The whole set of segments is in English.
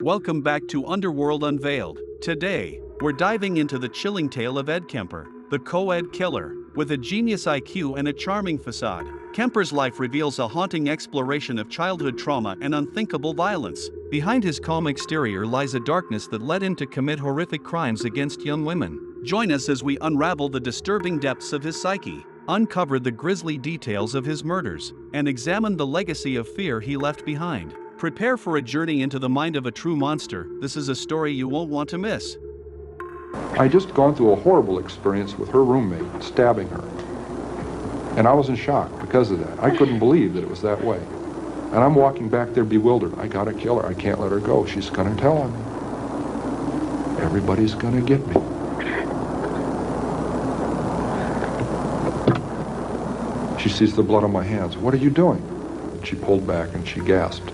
Welcome back to Underworld Unveiled. Today, we're diving into the chilling tale of Ed Kemper, the Coed Killer. With a genius IQ and a charming facade, Kemper's life reveals a haunting exploration of childhood trauma and unthinkable violence. Behind his calm exterior lies a darkness that led him to commit horrific crimes against young women. Join us as we unravel the disturbing depths of his psyche, uncover the grisly details of his murders, and examine the legacy of fear he left behind. Prepare for a journey into the mind of a true monster. This is a story you won't want to miss. I just gone through a horrible experience with her roommate stabbing her. And I was in shock because of that. I couldn't believe that it was that way. And I'm walking back there bewildered. I gotta kill her. I can't let her go. She's gonna tell on me. Everybody's gonna get me. She sees the blood on my hands. What are you doing? And she pulled back and she gasped.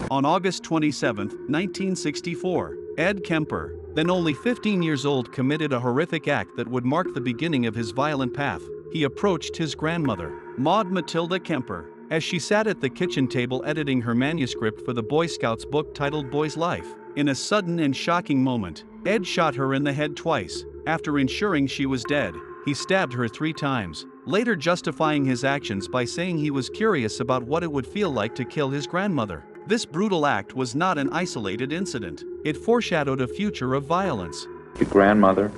On August 27, 1964, Ed Kemper, then only 15 years old, committed a horrific act that would mark the beginning of his violent path. He approached his grandmother, Maud Matilda Kemper, as she sat at the kitchen table editing her manuscript for the Boy Scouts book titled Boy's Life. In a sudden and shocking moment, Ed shot her in the head twice. After ensuring she was dead, he stabbed her 3 times, later justifying his actions by saying he was curious about what it would feel like to kill his grandmother. This brutal act was not an isolated incident. It foreshadowed a future of violence. Your grandmother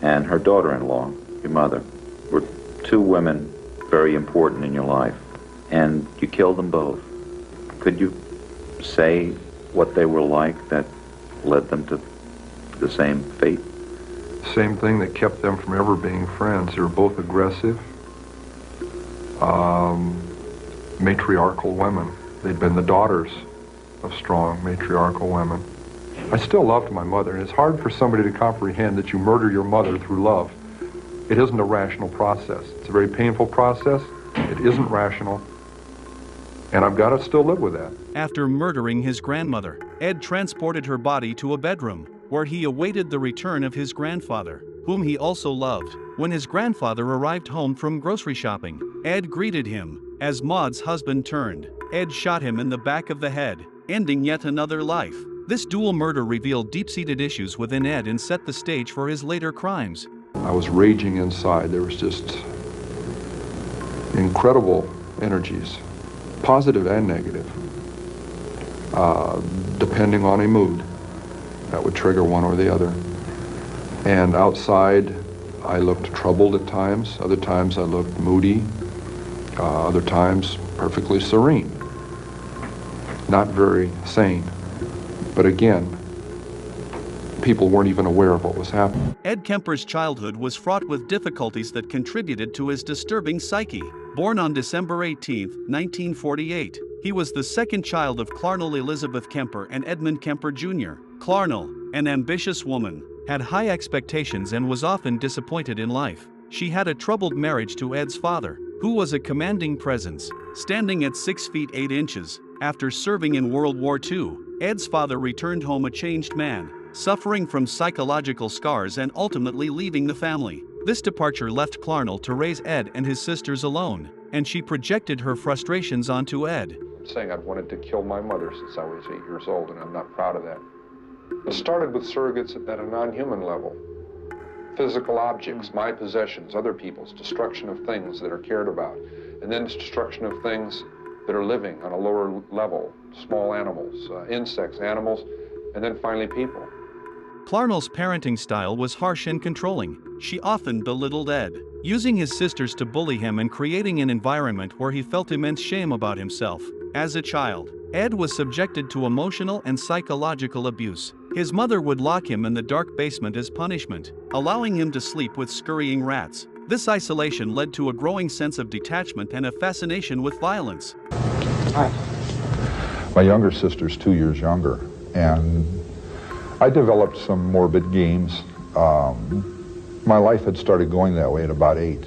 and her daughter-in-law, your mother, were 2 women very important in your life, and you killed them both. Could you say what they were like that led them to the same fate? Same thing that kept them from ever being friends. They were both aggressive, matriarchal women. They'd been the daughters of strong matriarchal women. I still loved my mother, and it's hard for somebody to comprehend that you murder your mother through love. It isn't a rational process. It's a very painful process. It isn't rational, and I've got to still live with that. After murdering his grandmother, Ed transported her body to a bedroom, where he awaited the return of his grandfather, whom he also loved. When his grandfather arrived home from grocery shopping, Ed greeted him. As Maud's husband turned, Ed shot him in the back of the head, ending yet another life. This dual murder revealed deep-seated issues within Ed and set the stage for his later crimes. I was raging inside. There was just incredible energies, positive and negative, depending on a mood. That would trigger one or the other. And outside, I looked troubled at times. Other times I looked moody. Other times perfectly serene. Not very sane. But again, people weren't even aware of what was happening. Ed Kemper's childhood was fraught with difficulties that contributed to his disturbing psyche. Born on December 18, 1948, he was the second child of Clarnell Elizabeth Kemper and Edmund Kemper Jr. Clarnell, an ambitious woman, had high expectations and was often disappointed in life. She had a troubled marriage to Ed's father, who was a commanding presence, standing at 6 feet 8 inches. After serving in World War II, Ed's father returned home a changed man, suffering from psychological scars and ultimately leaving the family. This departure left Clarnell to raise Ed and his sisters alone, and she projected her frustrations onto Ed. I'm saying I'd wanted to kill my mother since I was 8 years old, and I'm not proud of that. It started with surrogates at a non-human level. Physical objects, my possessions, other people's, destruction of things that are cared about, and then destruction of things that are living on a lower level, small animals, insects, animals, and then finally people. Clarnell's parenting style was harsh and controlling. She often belittled Ed, using his sisters to bully him and creating an environment where he felt immense shame about himself. As a child, Ed was subjected to emotional and psychological abuse. His mother would lock him in the dark basement as punishment, allowing him to sleep with scurrying rats. This isolation led to a growing sense of detachment and a fascination with violence. Hi. My younger sister's 2 years younger, and I developed some morbid games. My life had started going that way at about 8.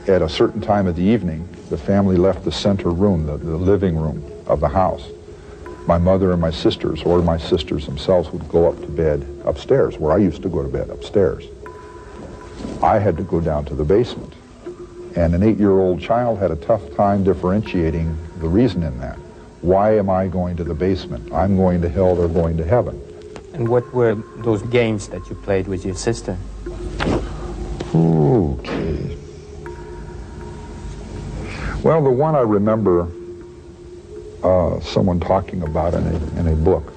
At a certain time of the evening, the family left the center room, the living room of the house. My mother and my sisters, or my sisters themselves, would go up to bed upstairs, where I used to go to bed, upstairs. I had to go down to the basement. And an 8-year-old child had a tough time differentiating the reason in that. Why am I going to the basement? I'm going to hell, they're going to heaven. And what were those games that you played with your sister? Okay. Well, the one I remember someone talking about in a book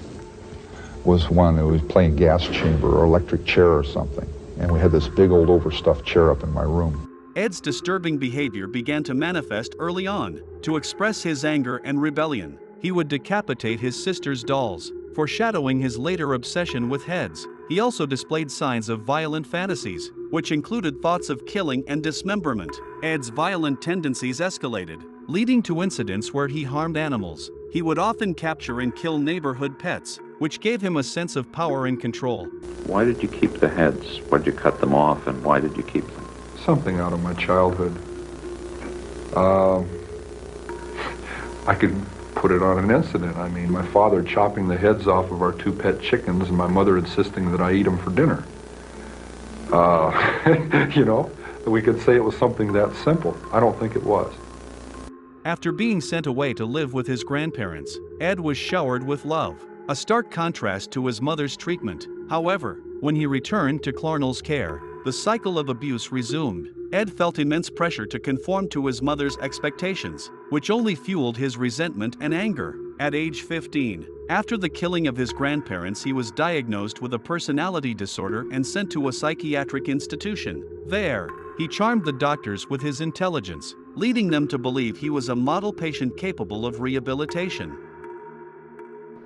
was one that was playing gas chamber or electric chair or something. And we had this big old overstuffed chair up in my room. Ed's disturbing behavior began to manifest early on. To express his anger and rebellion, he would decapitate his sister's dolls, foreshadowing his later obsession with heads. He also displayed signs of violent fantasies, which included thoughts of killing and dismemberment. Ed's violent tendencies escalated, leading to incidents where he harmed animals. He would often capture and kill neighborhood pets, which gave him a sense of power and control. Why did you keep the heads? Why did you cut them off, and why did you keep them? Something out of my childhood. I could put it on an incident. I mean, my father chopping the heads off of our 2 pet chickens and my mother insisting that I eat them for dinner. You know, we could say it was something that simple. I don't think it was. After being sent away to live with his grandparents, Ed was showered with love, a stark contrast to his mother's treatment. However, when he returned to Clarnell's care, the cycle of abuse resumed. Ed felt immense pressure to conform to his mother's expectations, which only fueled his resentment and anger. At age 15, after the killing of his grandparents, he was diagnosed with a personality disorder and sent to a psychiatric institution. There, he charmed the doctors with his intelligence, leading them to believe he was a model patient capable of rehabilitation.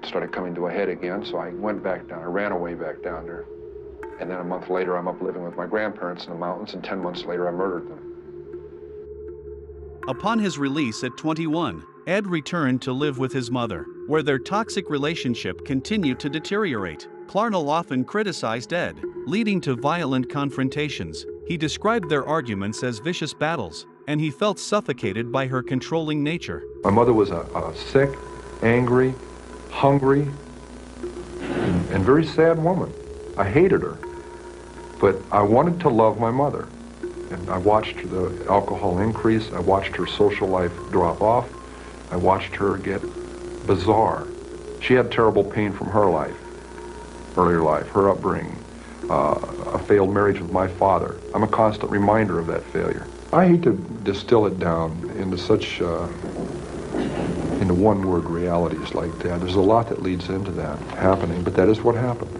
Started coming to a head again, so I went back down. I ran away back down there. And then a month later, I'm up living with my grandparents in the mountains, and 10 months later, I murdered them. Upon his release at 21, Ed returned to live with his mother, where their toxic relationship continued to deteriorate. Clarnell often criticized Ed, leading to violent confrontations. He described their arguments as vicious battles, and he felt suffocated by her controlling nature. My mother was a sick, angry, hungry, and very sad woman. I hated her, but I wanted to love my mother. And I watched the alcohol increase. I watched her social life drop off. I watched her get bizarre. She had terrible pain from her life, earlier life, her upbringing, a failed marriage with my father. I'm a constant reminder of that failure. I hate to distill it down into such, into one-word realities like that. There's a lot that leads into that happening, but that is what happened.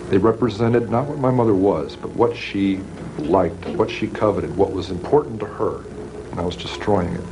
They represented not what my mother was, but what she liked, what she coveted, what was important to her, and I was destroying it.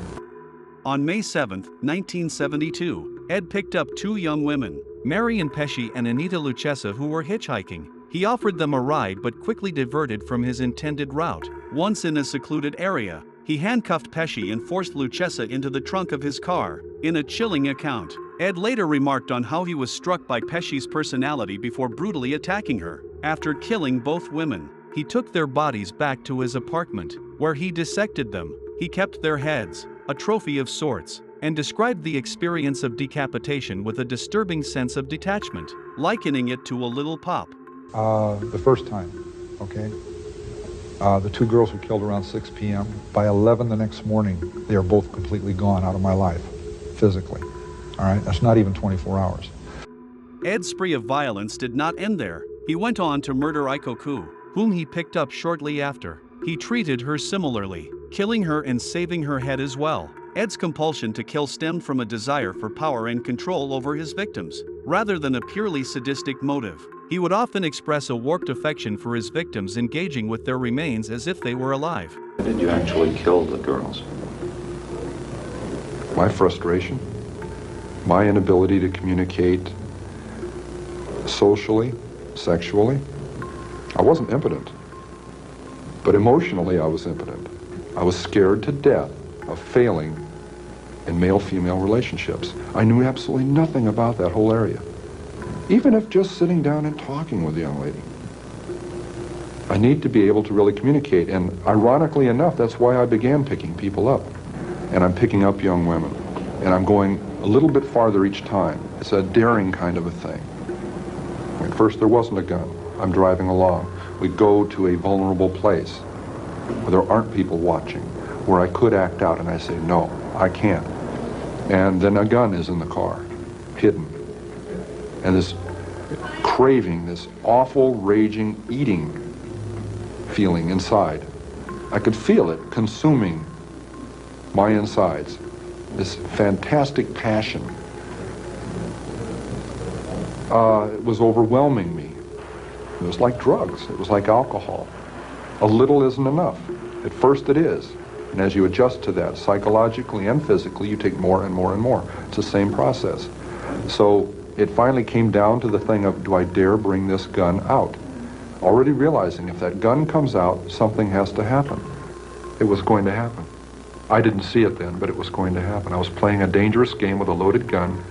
On May 7, 1972, Ed picked up 2 young women, Marion Pesci and Anita Lucchesa, who were hitchhiking. He offered them a ride but quickly diverted from his intended route. Once in a secluded area, he handcuffed Pesci and forced Lucchesa into the trunk of his car. In a chilling account, Ed later remarked on how he was struck by Pesci's personality before brutally attacking her. After killing both women, he took their bodies back to his apartment, where he dissected them. He kept their heads, a trophy of sorts, and described the experience of decapitation with a disturbing sense of detachment, likening it to a little pop. The first time, okay? The 2 girls were killed around 6 p.m. By 11 the next morning, they are both completely gone out of my life, physically. All right, that's not even 24 hours. Ed's spree of violence did not end there. He went on to murder Ikoku, whom he picked up shortly after. He treated her similarly, killing her and saving her head as well. Ed's compulsion to kill stemmed from a desire for power and control over his victims, rather than a purely sadistic motive. He would often express a warped affection for his victims, engaging with their remains as if they were alive. Did you actually kill the girls? My frustration, my inability to communicate socially, sexually. I wasn't impotent, but emotionally I was impotent. I was scared to death of failing in male-female relationships. I knew absolutely nothing about that whole area, even if just sitting down and talking with a young lady. I need to be able to really communicate, and ironically enough, that's why I began picking people up. And I'm picking up young women, and I'm going a little bit farther each time. It's a daring kind of a thing. At first there wasn't a gun. I'm driving along. We go to a vulnerable place where there aren't people watching, where I could act out, and I say, no, I can't. And then a gun is in the car, hidden. And this craving, this awful, raging, eating feeling inside. I could feel it consuming my insides. This fantastic passion. It was overwhelming me. It was like drugs. It was like alcohol. A little isn't enough. At first it is. And as you adjust to that, psychologically and physically, you take more and more and more. It's the same process. So it finally came down to the thing of, do I dare bring this gun out? Already realizing if that gun comes out, something has to happen. It was going to happen. I didn't see it then, but it was going to happen. I was playing a dangerous game with a loaded gun.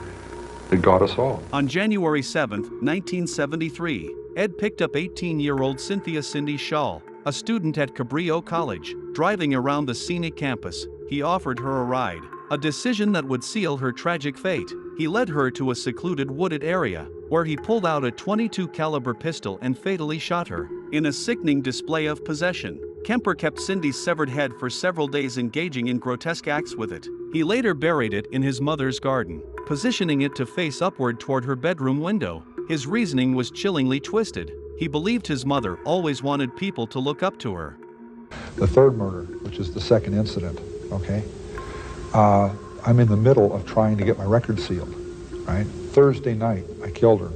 It got us all. On January 7, 1973, Ed picked up 18-year-old Cynthia Cindy Shaw, a student at Cabrillo College. Driving around the scenic campus, he offered her a ride, a decision that would seal her tragic fate. He led her to a secluded wooded area, where he pulled out a .22 caliber pistol and fatally shot her. In a sickening display of possession, Kemper kept Cindy's severed head for several days, engaging in grotesque acts with it. He later buried it in his mother's garden, positioning it to face upward toward her bedroom window. His reasoning was chillingly twisted. He believed his mother always wanted people to look up to her. The third murder, which is the second incident, okay? I'm in the middle of trying to get my record sealed, right? Thursday night, I killed her.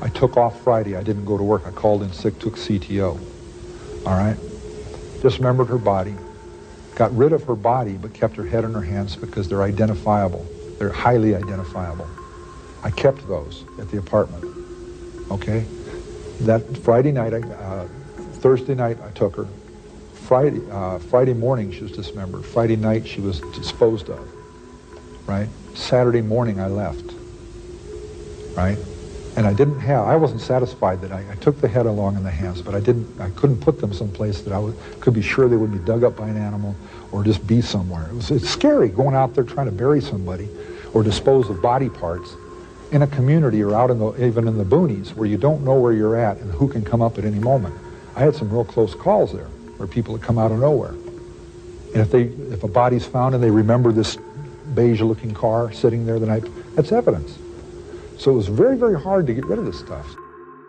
I took off Friday. I didn't go to work. I called in sick, took CTO, all right? Dismembered her body, got rid of her body, but kept her head and her hands because they're identifiable. They're highly identifiable. I kept those at the apartment, okay? That Friday night, Thursday night, I took her. Friday morning, she was dismembered. Friday night, she was disposed of, right? Saturday morning, I left, right? And I wasn't satisfied that I took the head along in the hands, but I couldn't put them someplace that could be sure they would be dug up by an animal or just be somewhere. It's scary going out there trying to bury somebody or dispose of body parts in a community or out even in the boonies where you don't know where you're at and who can come up at any moment. I had some real close calls there where people had come out of nowhere. And if a body's found and they remember this beige-looking car sitting there the night, that's evidence. So it was very, very hard to get rid of this stuff.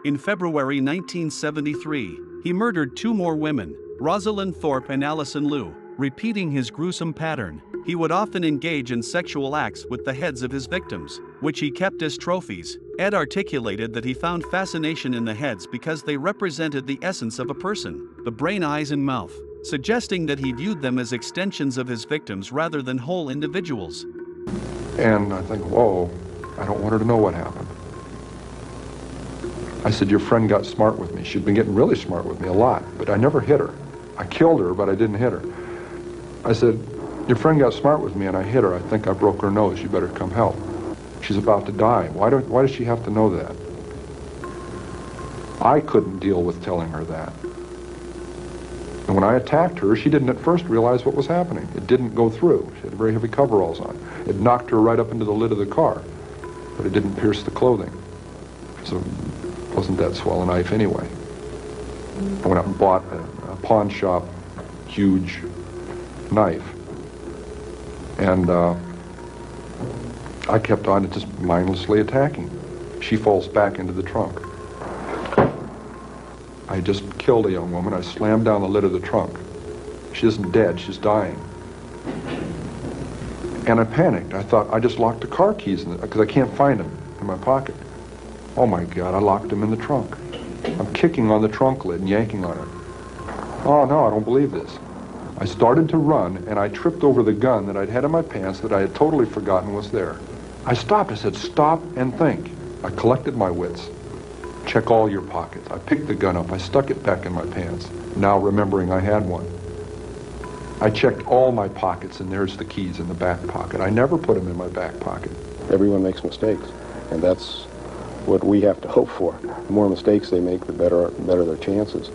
In February 1973, he murdered two more women, Rosalind Thorpe and Allison Liu, repeating his gruesome pattern. He would often engage in sexual acts with the heads of his victims, which he kept as trophies. Ed articulated that he found fascination in the heads because they represented the essence of a person, the brain, eyes, and mouth, suggesting that he viewed them as extensions of his victims rather than whole individuals. And I think, whoa, I don't want her to know what happened. I said, your friend got smart with me. She'd been getting really smart with me a lot, but I never hit her. I killed her, but I didn't hit her. I said, your friend got smart with me and I hit her. I think I broke her nose. You better come help. She's about to die. Why does she have to know that? I couldn't deal with telling her that. And when I attacked her, she didn't at first realize what was happening. It didn't go through. She had very heavy coveralls on. It knocked her right up into the lid of the car, but it didn't pierce the clothing. So it wasn't that swell a knife anyway. I went out and bought a pawn shop huge knife. And I kept on just mindlessly attacking. She falls back into the trunk. I just killed a young woman. I slammed down the lid of the trunk. She isn't dead, she's dying. And I panicked. I thought I just locked the car keys in because I can't find them in my pocket. Oh my God, I locked them in the trunk. I'm kicking on the trunk lid and yanking on it. Oh no, I don't believe this. I started to run and I tripped over the gun that I'd had in my pants that I had totally forgotten was there. I stopped. I said, stop and think. I collected my wits. Check all your pockets. I picked the gun up. I stuck it back in my pants, now remembering I had one. I checked all my pockets, and there's the keys in the back pocket. I never put them in my back pocket. Everyone makes mistakes, and that's what we have to hope for. The more mistakes they make, the better their chances.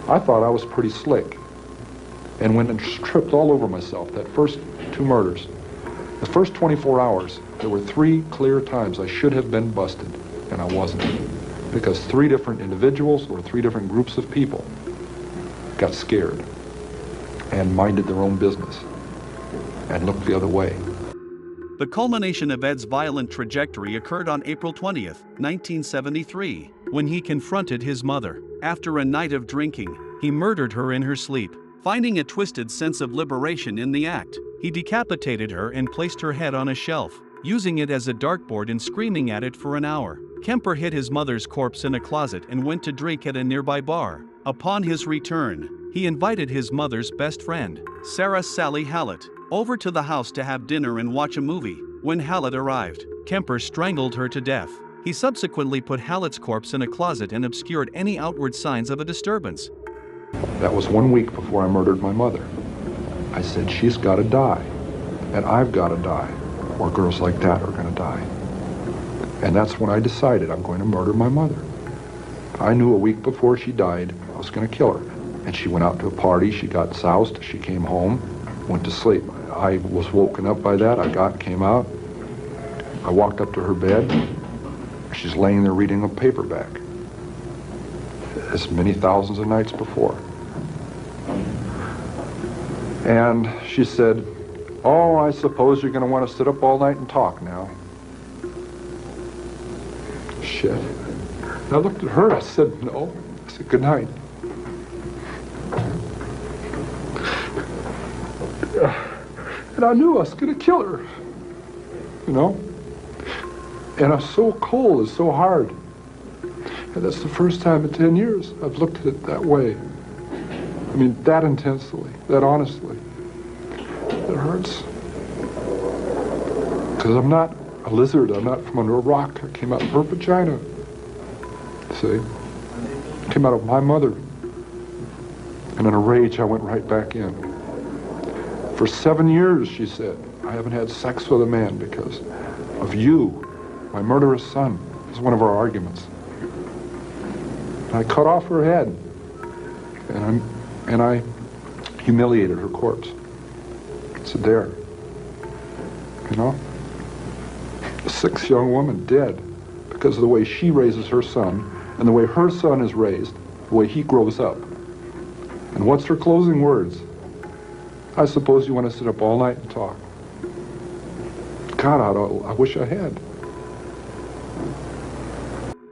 I thought I was pretty slick, and went and tripped all over myself. That first two murders, the first 24 hours, there were 3 clear times I should have been busted, and I wasn't. Because 3 different individuals or 3 different groups of people got scared and minded their own business and looked the other way. The culmination of Ed's violent trajectory occurred on April 20, 1973, when he confronted his mother. After a night of drinking, he murdered her in her sleep. Finding a twisted sense of liberation in the act, he decapitated her and placed her head on a shelf, using it as a dartboard and screaming at it for an hour. Kemper hid his mother's corpse in a closet and went to drink at a nearby bar. Upon his return, he invited his mother's best friend, Sarah Sally Hallett, over to the house to have dinner and watch a movie. When Hallett arrived, Kemper strangled her to death. He subsequently put Hallett's corpse in a closet and obscured any outward signs of a disturbance. That was 1 week before I murdered my mother. I said, she's got to die, and I've got to die, or girls like that are going to die. And that's when I decided I'm going to murder my mother. I knew a week before she died, I was going to kill her. And she went out to a party, she got soused, she came home, went to sleep. I was woken up by that, came out, I walked up to her bed, she's laying there reading a paperback, as many thousands of nights before. And she said, oh, I suppose you're going to want to sit up all night and talk now. Shit. And I looked at her, I said, no. I said, good night. And I knew I was going to kill her, you know? And I'm so cold, it's so hard. And that's the first time in 10 years I've looked at it that way. I mean, that intensely, that honestly. It hurts. Because I'm not a lizard, I'm not from under a rock. I came out of her vagina. See? I came out of my mother. And in a rage, I went right back in. For 7 years, she said, I haven't had sex with a man because of you, my murderous son. It was one of our arguments. And I cut off her head, and I humiliated her corpse. I said, there, you know? A 6 young woman dead because of the way she raises her son and the way her son is raised, the way he grows up. And what's her closing words? I suppose you want to sit up all night and talk. God, I wish I had.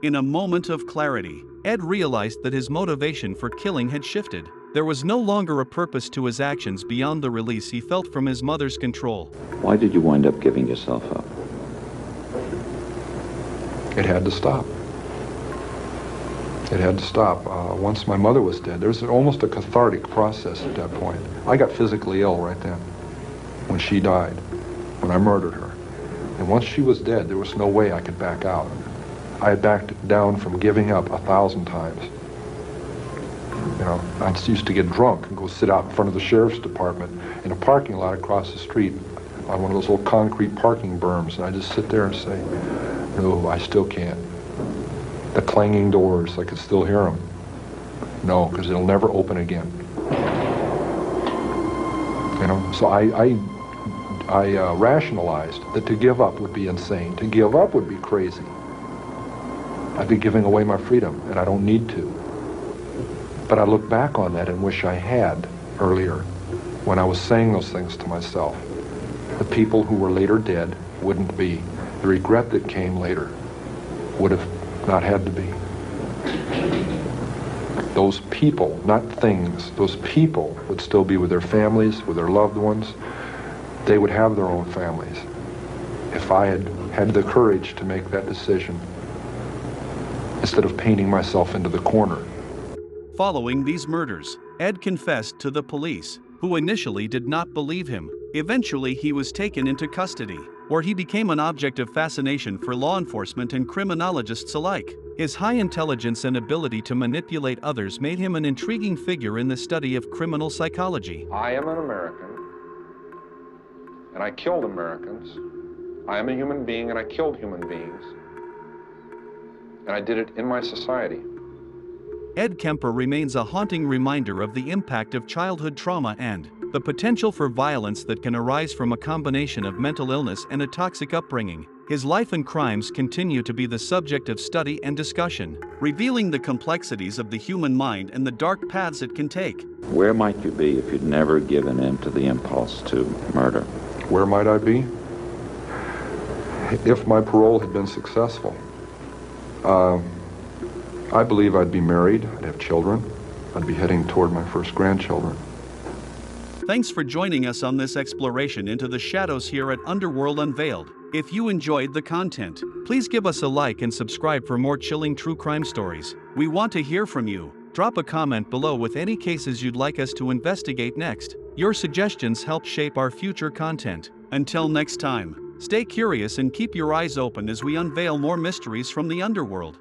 In a moment of clarity, Ed realized that his motivation for killing had shifted. There was no longer a purpose to his actions beyond the release he felt from his mother's control. Why did you wind up giving yourself up? It had to stop. It had to stop. Once my mother was dead, there was almost a cathartic process at that point. I got physically ill right then, when she died, when I murdered her. And once she was dead, there was no way I could back out. I had backed down from giving up 1,000 times. You know, I used to get drunk and go sit out in front of the sheriff's department in a parking lot across the street on one of those little concrete parking berms, and I just sit there and say, no, I still can't. The clanging doors, I could still hear them. No, because it'll never open again. You know, so I rationalized that to give up would be insane. To give up would be crazy. I'd be giving away my freedom, and I don't need to. But I look back on that and wish I had earlier, when I was saying those things to myself. The people who were later dead wouldn't be. The regret that came later would have not had to be. Those people, not things, those people would still be with their families, with their loved ones. They would have their own families if I had had the courage to make that decision instead of painting myself into the corner. Following these murders, Ed confessed to the police, who initially did not believe him. Eventually, he was taken into custody, where he became an object of fascination for law enforcement and criminologists alike. His high intelligence and ability to manipulate others made him an intriguing figure in the study of criminal psychology. I am an American, and I killed Americans. I am a human being, and I killed human beings. And I did it in my society. Ed Kemper remains a haunting reminder of the impact of childhood trauma and the potential for violence that can arise from a combination of mental illness and a toxic upbringing. His life and crimes continue to be the subject of study and discussion, revealing the complexities of the human mind and the dark paths it can take. Where might you be if you'd never given in to the impulse to murder? Where might I be? if my parole had been successful, I believe I'd be married, I'd have children, I'd be heading toward my first grandchildren. Thanks for joining us on this exploration into the shadows here at Underworld Unveiled. If you enjoyed the content, please give us a like and subscribe for more chilling true crime stories. We want to hear from you. Drop a comment below with any cases you'd like us to investigate next. Your suggestions help shape our future content. Until next time, stay curious and keep your eyes open as we unveil more mysteries from the underworld.